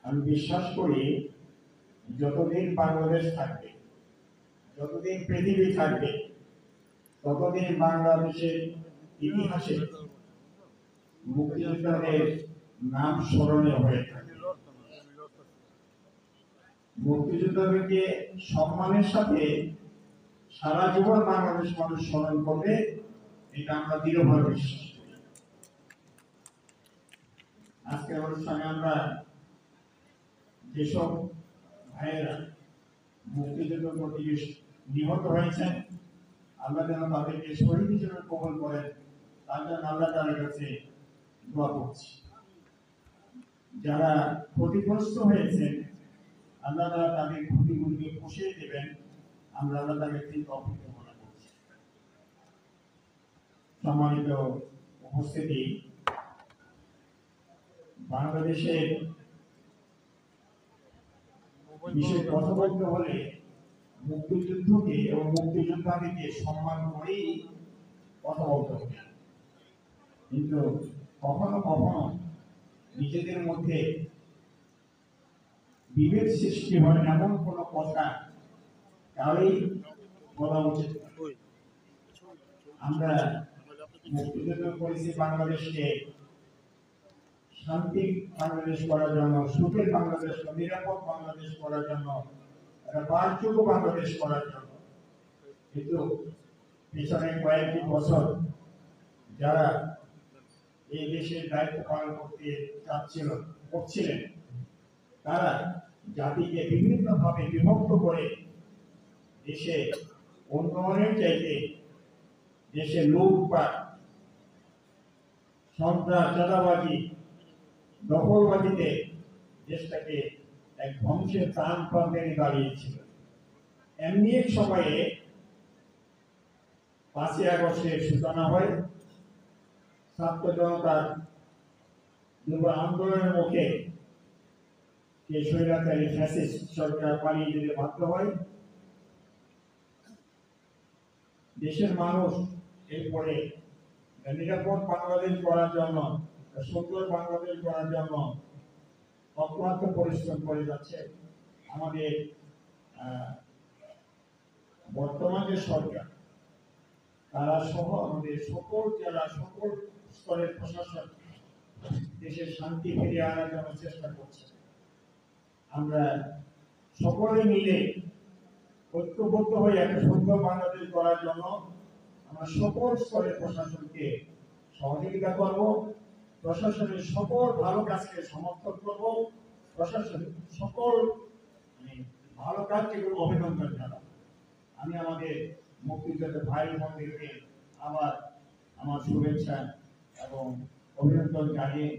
আমি বিশ্বাস করি যতদিন বাংলাদেশ থাকবে, যতদিন পৃথিবী থাকবে, ততদিন বাংলাদেশের ইতিহাসে মুক্তিযোদ্ধাদের নাম স্মরণীয় হয়ে থাকবে। মুক্তিযোদ্ধাদেরকে সম্মানের সাথে সারা জীবন বাংলাদেশ মানুষ স্মরণ করবে, এটা আমরা দৃঢ়ভাবে বিশ্বাস করি। আজকের অনুষ্ঠানে আমরা যেসব ভাইয়েরা মুক্তিযুদ্ধ প্রতি নিহত হয়েছেন, আল্লাহ যেন তাদেরকে শহীদ হিসেবে কবুল করেন, তার জন্য আল্লাহ তাআলার কাছে দোয়া করছি। যারা ক্ষতিগ্রস্ত হয়েছেন, আল্লাহ তাআলা তাদের ক্ষতিগুলিকে পুষিয়ে দেবেন, আমরা আল্লাহ তাআলার কাছে তৌফিক কামনা করছি। সম্মানিত উপস্থিতি, বাংলাদেশের বিষয়ে কথা বলতে হলে মুক্তিযুদ্ধকে এবং মুক্তিযোদ্ধাদেরকে সম্মান করেই কথা বলতে হবে। কিন্তু কখনো কখনো নিজেদের মধ্যে বিভেদ সৃষ্টি হয় এমন কোনো কথা কারোই বলা উচিত। আমরা মুক্তিযুদ্ধ করেছি বাংলাদেশকে শান্তি বাংলাদেশ করার জন্য, সুখের বাংলাদেশ, নিরাপদ বাংলাদেশ করার জন্য, একটা বাসযোগ্য বাংলাদেশ করার জন্য। কিন্তু পিছনে কয়েকটি বছর যারা এই দেশের দায়িত্ব পালন করছিলেন, তারা জাতিকে বিভিন্নভাবে বিভক্ত করে দেশে উন্নয়নের চাইতে দেশে লুটপাট, সন্ত্রাস, চাঁদাবাজি, দখলবাজিতে দেশটাকে এক ধ্বংসের প্রাণ প্রান্তে দাঁড়িয়েছিল। এমনি এক সময়ে 5ই আগস্টের সূচনা হয়। ছাত্র জনতার আন্দোলনের মুখে যে স্বৈরাচারী ফ্যাসিস্ট সরকার পালিয়ে যেতে বাধ্য হয়। দেশের মানুষ এরপরে নিরাপদ বাংলাদেশ করার জন্য, সুন্দর বাংলাদেশ করার জন্য অক্লান্ত পরিশ্রম করে যাচ্ছে। আমাদের বর্তমান যে সরকার, তারা সহ আমাদের সকল জেলা, সকল স্তরের প্রশাসন দেশের শান্তি ফিরিয়ে আনার জন্য চেষ্টা করছে। আমরা সকলে মিলে ঐক্যবদ্ধ হয়ে একটা সুন্দর বাংলাদেশ করার জন্য আমরা সকল স্তরের প্রশাসনকে সহযোগিতা করব, প্রশাসনের সকল ভালো কাজকে সমর্থন করব, প্রশাসনের সকল ভালো কাজকে অভিনন্দন জানাব। আমি আমাদের মুক্তিযোদ্ধা ভাই বোনদেরকে আবার আমার শুভেচ্ছা এবং অভিনন্দন জানিয়ে